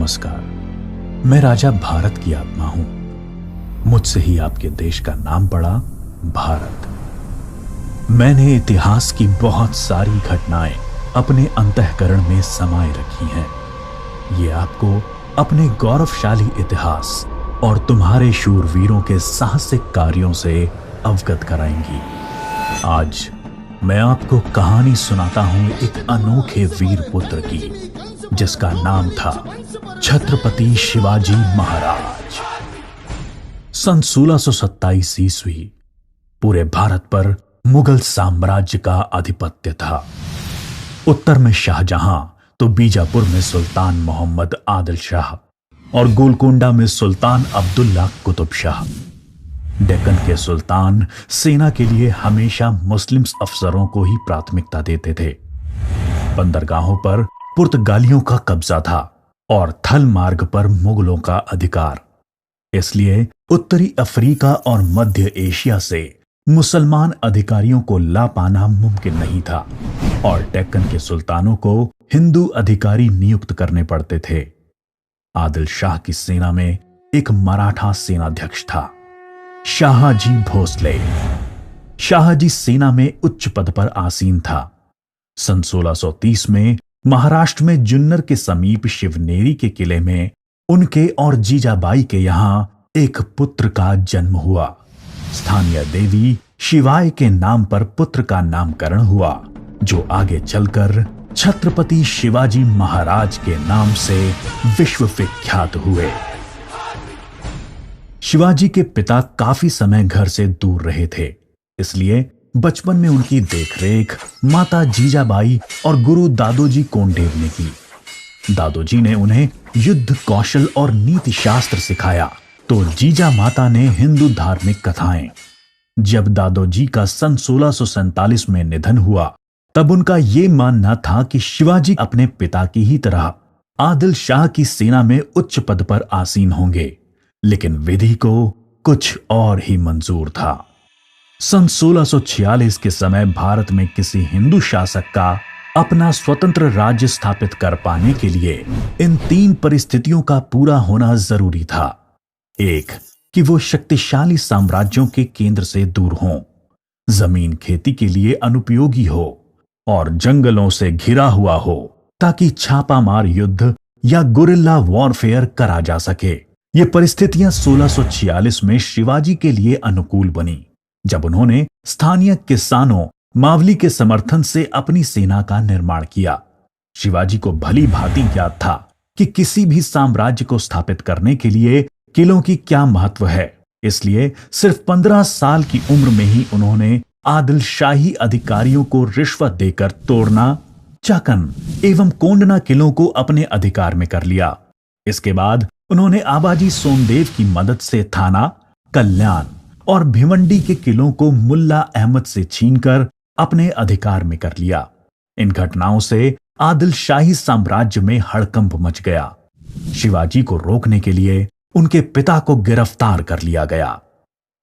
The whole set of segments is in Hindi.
नमस्कार। मैं राजा भारत की आत्मा हूं। मुझसे ही आपके देश का नाम पड़ा भारत। मैंने इतिहास की बहुत सारी घटनाएं अपने अंतःकरण में समाये रखी हैं। ये आपको अपने गौरवशाली इतिहास और तुम्हारे शूरवीरों के साहसिक कार्यों से अवगत कराएंगी। आज मैं आपको कहानी सुनाता हूं एक अनोखे वीर पुत्र की, जिसका नाम था छत्रपति शिवाजी महाराज। सन 1627 ईस्वी पूरे भारत पर मुगल साम्राज्य का आधिपत्य था। उत्तर में शाहजहां तो बीजापुर में सुल्तान मोहम्मद आदिल शाह और गोलकोंडा में सुल्तान अब्दुल्ला कुतुब शाह। डेक्कन के सुल्तान सेना के लिए हमेशा मुस्लिम अफसरों को ही प्राथमिकता देते थे। बंदरगाहों पर पुर्तगालियों का कब्जा था और थल मार्ग पर मुगलों का अधिकार। इसलिए उत्तरी अफ्रीका और मध्य एशिया से मुसलमान अधिकारियों को ला पाना मुमकिन नहीं था और डेक्कन के सुल्तानों को हिंदू अधिकारी नियुक्त करने पड़ते थे। आदिल शाह की सेना में एक मराठा सेनाध्यक्ष था, शाहजी भोसले। शाहजी सेना में उच्च पद पर आसीन था। सन 1630 में महाराष्ट्र में जुन्नर के समीप शिवनेरी के किले में उनके और जीजाबाई के यहां एक पुत्र का जन्म हुआ। स्थानीय देवी शिवाय के नाम पर पुत्र का नामकरण हुआ, जो आगे चलकर छत्रपति शिवाजी महाराज के नाम से विश्व विख्यात हुए। शिवाजी के पिता काफी समय घर से दूर रहे थे, इसलिए बचपन में उनकी देखरेख माता जीजाबाई और गुरु दादोजी कोंडेव ने की। दादोजी ने उन्हें युद्ध कौशल और नीति शास्त्र सिखाया, तो जीजा माता ने हिंदू धार्मिक कथाएं। जब दादोजी का सन 1647 में निधन हुआ, तब उनका यह मानना था कि शिवाजी अपने पिता की ही तरह आदिल शाह की सेना में उच्च पद पर आसीन होंगे, लेकिन विधि को कुछ और ही मंजूर था। सन 1646 के समय भारत में किसी हिंदू शासक का अपना स्वतंत्र राज्य स्थापित कर पाने के लिए इन तीन परिस्थितियों का पूरा होना जरूरी था। एक, कि वो शक्तिशाली साम्राज्यों के केंद्र से दूर हों, जमीन खेती के लिए अनुपयोगी हो और जंगलों से घिरा हुआ हो, ताकि छापामार युद्ध या गुरिल्ला वॉरफेयर करा जा सके। ये परिस्थितियां 1646 में शिवाजी के लिए अनुकूल बनी, जब उन्होंने स्थानीय किसानों मावली के समर्थन से अपनी सेना का निर्माण किया। शिवाजी को भली भांति ज्ञात था कि किसी भी साम्राज्य को स्थापित करने के लिए किलों की क्या महत्व है। इसलिए सिर्फ 15 साल की उम्र में ही उन्होंने आदिल शाही अधिकारियों को रिश्वत देकर तोड़ना, चाकन एवं कोंडना किलों को अपने अधिकार में कर लिया। इसके बाद उन्होंने आबाजी सोमदेव की मदद से थाना, कल्याण और भिवंडी के किलों को मुल्ला अहमद से छीनकर अपने अधिकार में कर लिया। इन घटनाओं से आदिल शाही साम्राज्य में हड़कंप मच गया। शिवाजी को रोकने के लिए उनके पिता को गिरफ्तार कर लिया गया।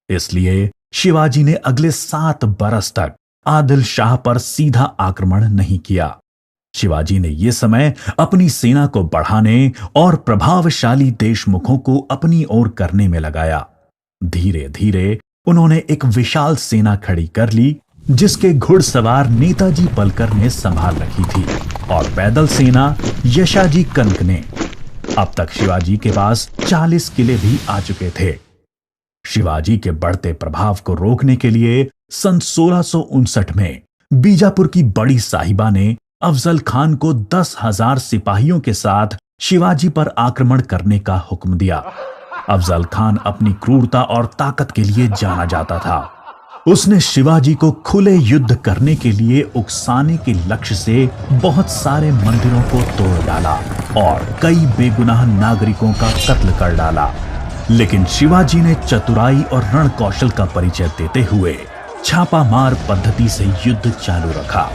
इसलिए शिवाजी ने अगले 7 बरस तक आदिल शाह पर सीधा आक्रमण नहीं किया। शिवाजी ने यह समय अपनी सेना को बढ़ाने और प्रभावशाली देशमुखों को अपनी ओर करने में लगाया। धीरे धीरे उन्होंने एक विशाल सेना खड़ी कर ली, जिसके घुड़सवार नेताजी पलकर ने संभाल रखी थी और पैदल सेना यशाजी कनक ने। अब तक शिवाजी के पास 40 किले भी आ चुके थे। शिवाजी के बढ़ते प्रभाव को रोकने के लिए सन 1659 में बीजापुर की बड़ी साहिबा ने अफजल खान को 10,000 सिपाहियों के साथ शिवाजी पर आक्रमण करने का हुक्म दिया। अफजल खान अपनी क्रूरता और ताकत के लिए जाना जाता था। उसने शिवाजी को खुले युद्ध करने के लिए उकसाने के लक्ष्य से बहुत सारे मंदिरों को तोड़ डाला और कई बेगुनाह नागरिकों का कत्ल कर डाला। लेकिन शिवाजी ने चतुराई और रण कौशल का परिचय देते हुए छापामार पद्धति से युद्ध चालू रखा।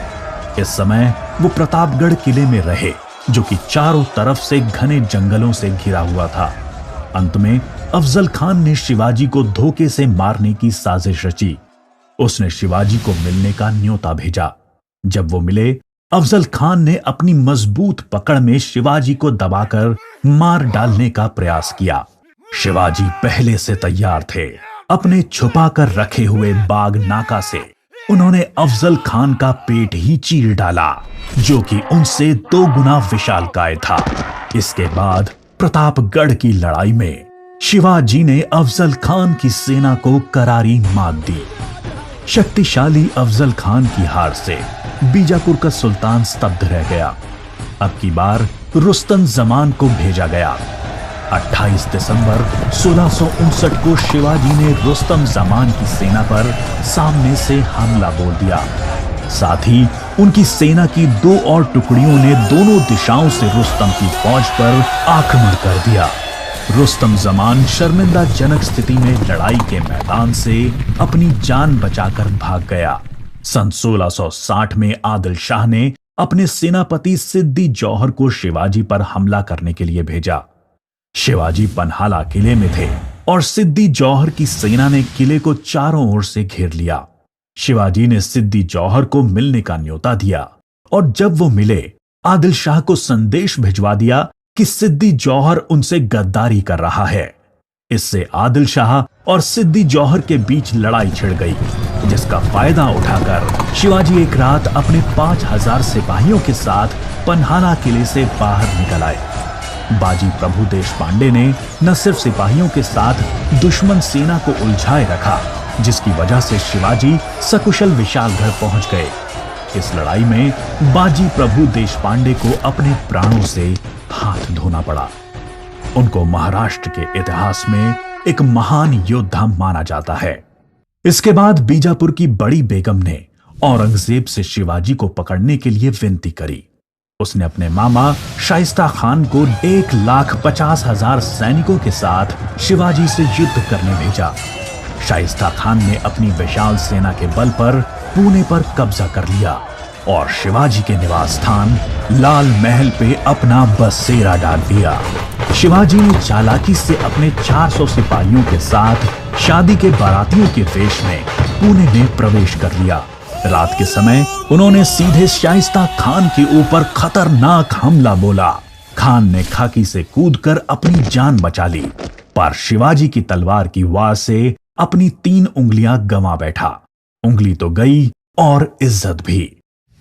इस समय वो प्रतापगढ़ किले में रहे, जो कि चारों तरफ से घने जंगलों से घिरा हुआ था। अंत में अफजल खान ने शिवाजी को धोखे से मारने की साजिश रची। उसने शिवाजी को मिलने का न्योता भेजा। जब वो मिले, अफजल खान ने अपनी मजबूत पकड़ में शिवाजी को दबाकर मार डालने का प्रयास किया। शिवाजी पहले से तैयार थे। अपने छुपा कर रखे हुए बाग नाका से उन्होंने अफजल खान का पेट ही चीर डाला, जो कि उनसे 2 गुना विशालकाय था। इसके बाद प्रतापगढ़ की लड़ाई में शिवाजी ने अफजल खान की सेना को करारी मात दी। शक्तिशाली अफजल खान की हार से बीजापुर का सुल्तान स्तब्ध रह गया। अब की बार रुस्तम जमान को भेजा गया। 28 दिसंबर 1659 को शिवाजी ने रुस्तम जमान की सेना पर सामने से हमला बोल दिया। साथ ही उनकी सेना की 2 और टुकड़ियों ने दोनों दिशाओं से रुस्तम की फौज पर आक्रमण कर दिया। रुस्तम जमान शर्मिंदाजनक स्थिति में लड़ाई के मैदान से अपनी जान बचाकर भाग गया। सन 1660 में आदिल शाह ने अपने सेनापति सिद्दी जौहर को शिवाजी पर हमला करने के लिए भेजा। शिवाजी पन्हाला किले में थे और सिद्दी जौहर की सेना ने किले को चारों ओर से घेर लिया। शिवाजी ने सिद्दी जौहर को मिलने का न्योता दिया और जब वो मिले, आदिल शाह को संदेश भिजवा दिया कि सिद्दी जौहर उनसे गद्दारी कर रहा है। इससे आदिल शाह और सिद्दी जौहर के बीच लड़ाई छिड़ गई, जिसका फायदा उठाकर शिवाजी एक रात अपने 5000 सिपाहियों के साथ पन्हाला किले से बाहर निकल आए। बाजी प्रभु देशपांडे ने न सिर्फ सिपाहियों के साथ दुश्मन सेना को उलझाए रखा, जिसकी वजह से शिवाजी सकुशल विशालगढ़ पहुंच गए। इस लड़ाई में बाजी प्रभु देशपांडे को अपने प्राणों से हाथ धोना पड़ा। उनको महाराष्ट्र के इतिहास में एक महान योद्धा माना जाता है। इसके बाद बीजापुर की बड़ी बेगम ने औरंगजेब से शिवाजी को पकड़ने के लिए विनती करी। उसने अपने मामा शाइस्ता खान को 1,50,000 सैनिकों के साथ शिवाजी से युद्ध करने भेजा। शाइस्ता खान ने अपनी विशाल सेना के बल पर पुणे पर कब्जा कर लिया और शिवाजी के निवास स्थान लाल महल पे अपना बसेरा डाल दिया। शिवाजी ने चालाकी से अपने 400 सिपाहियों के साथ शादी के बारातियों के वेश में पुणे में प्रवेश कर लिया। रात के समय उन्होंने सीधे शाइस्ता खान के ऊपर खतरनाक हमला बोला। खान ने खाकी से कूदकर अपनी जान बचा ली, पर शिवाजी की तलवार की वार से अपनी 3 उंगलियां गंवा बैठा। उंगली तो गई और इज्जत भी।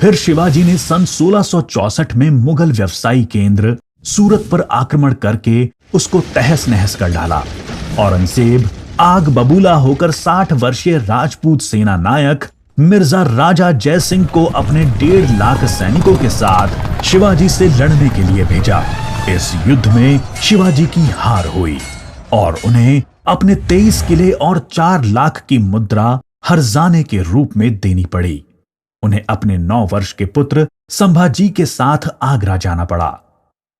फिर शिवाजी ने सन 1664 में मुगल व्यवसायी केंद्र सूरत पर आक्रमण करके उसको तहस नहस कर डाला। औरंगजेब आग बबूला होकर 60 वर्षीय राजपूत सेना नायक मिर्जा राजा जय सिंह को अपने 1.5 लाख सैनिकों के साथ शिवाजी से लड़ने के लिए भेजा। इस युद्ध में शिवाजी की हार हुई और उन्हें अपने 23 किले और 4 लाख की मुद्रा हर्जाने के रूप में देनी पड़ी। उन्हें अपने 9 वर्ष के पुत्र संभाजी के साथ आगरा जाना पड़ा।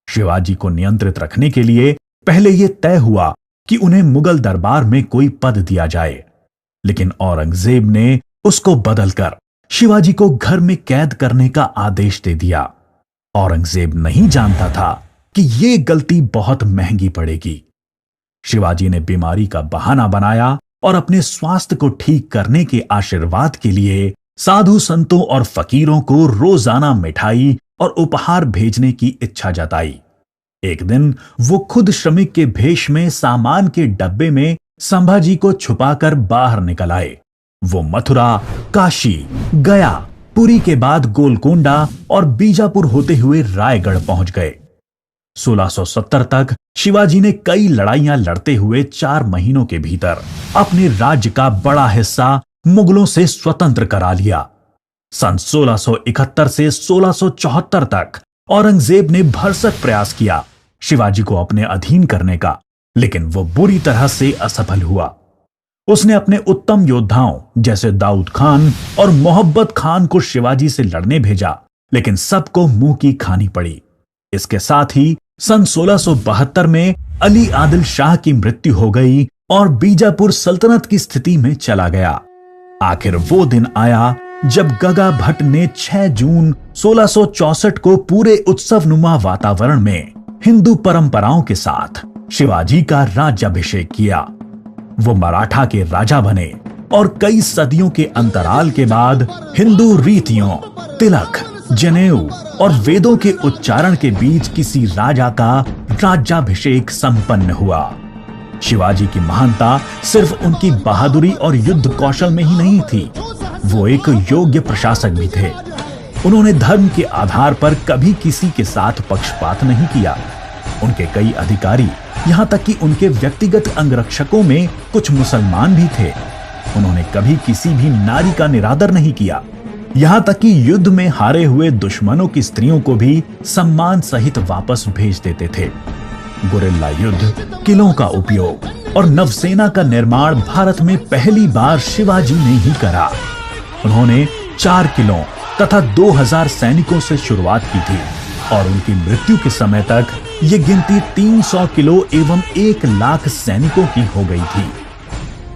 शिवाजी को नियंत्रित रखने के लिए पहले यह तय हुआ कि उन्हें मुगल दरबार में कोई पद दिया जाए, लेकिन औरंगजेब ने उसको बदलकर शिवाजी को घर में कैद करने का आदेश दे दिया। औरंगजेब नहीं जानता था कि यह गलती बहुत महंगी पड़ेगी। शिवाजी ने बीमारी का बहाना बनाया और अपने स्वास्थ्य को ठीक करने के आशीर्वाद के लिए साधु संतों और फकीरों को रोजाना मिठाई और उपहार भेजने की इच्छा जताई। एक दिन वो खुद श्रमिक के भेष में सामान के डब्बे में संभाजी को छुपाकर बाहर निकल आए। वो मथुरा, काशी, गया, पुरी के बाद गोलकोंडा और बीजापुर होते हुए रायगढ़ पहुंच गए। 1670 तक शिवाजी ने कई लड़ाइयां लड़ते हुए 4 महीनों के भीतर अपने राज्य का बड़ा हिस्सा मुगलों से स्वतंत्र करा लिया। सन 1671 से 1674 तक औरंगजेब ने भरसक प्रयास किया शिवाजी को अपने अधीन करने का, लेकिन वो बुरी तरह से असफल हुआ। उसने अपने उत्तम योद्धाओं जैसे दाऊद खान और मोहब्बत खान को शिवाजी से लड़ने भेजा, लेकिन सबको मुंह की खानी पड़ी। इसके साथ ही सन 1672 में अली आदिल शाह की मृत्यु हो गई और बीजापुर सल्तनत की स्थिति में चला गया। आखिर वो दिन आया जब गगा भट्ट ने 6 जून 1664 को पूरे उत्सवनुमा वातावरण में हिंदू परंपराओं के साथ शिवाजी का राज्याभिषेक किया। वो मराठा के राजा बने और कई सदियों के अंतराल के बाद हिंदू रीतियों, तिलक, जनेऊ और वेदों के उच्चारण के बीच किसी राजा का राज्याभिषेक संपन्न हुआ। शिवाजी की महानता सिर्फ उनकी बहादुरी और युद्ध कौशल में ही नहीं थी, वो एक योग्य प्रशासक भी थे। उन्होंने धर्म के आधार पर कभी किसी के साथ पक्षपात नहीं किया। उनके कई अधिकारी, यहां तक कि उनके व्यक्तिगत अंगरक्षकों में कुछ मुसलमान भी थे। उन्होंने कभी किसी भी नारी का निरादर नहीं किया। यहां तक कि युद्ध में हारे हुए दुश्मनों की स्त्रियों को भी सम्मान सहित वापस भेज देते थे। गुरिल्ला युद्ध, किलों का उपयोग और नवसेना का निर्माण भारत में पहली बार शिवाजी ने ही करा। उन्होंने 4 किलों तथा 2000 सैनिकों से शुरुआत की थी और उनकी मृत्यु के समय तक ये गिनती 300 किलो एवं 1 लाख सैनिकों की हो गई थी।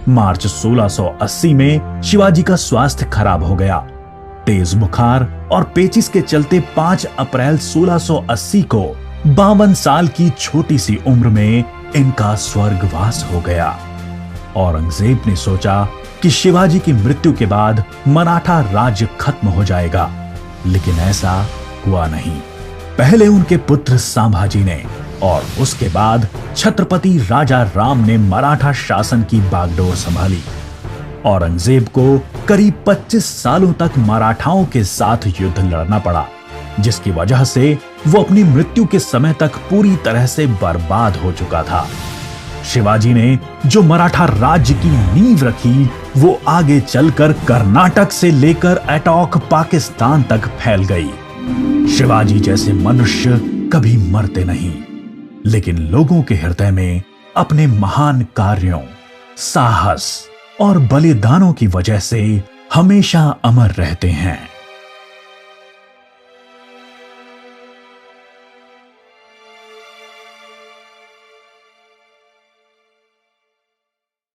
मार्च 1680 में शिवाजी का स्वास्थ्य खराब हो गया। तेज बुखार और पेचिस के चलते 5 अप्रैल 1680 को 52 साल की छोटी सी उम्र में इनका स्वर्गवास हो गया। औरंगजेब ने सोचा कि शिवाजी की मृत्यु के बाद मराठा राज्य खत्म हो जाएगा, लेकिन ऐसा हुआ नहीं। पहले उनके पुत्र संभाजी ने और उसके बाद छत्रपति राजा राम ने मराठा शासन की बागडोर संभाली। औरंगजेब को करीब 25 सालों तक मराठाओं के साथ युद्ध लड़ना पड़ा, जिसकी वजह से वो अपनी मृत्यु के समय तक पूरी तरह से बर्बाद हो चुका था। शिवाजी ने जो मराठा राज्य की नींव रखी, वो आगे चलकर कर्नाटक से लेकर अटॉक पाकिस्तान तक फैल गई। शिवाजी जैसे मनुष्य कभी मरते नहीं, लेकिन लोगों के हृदय में अपने महान कार्यों, साहस और बलिदानों की वजह से हमेशा अमर रहते हैं।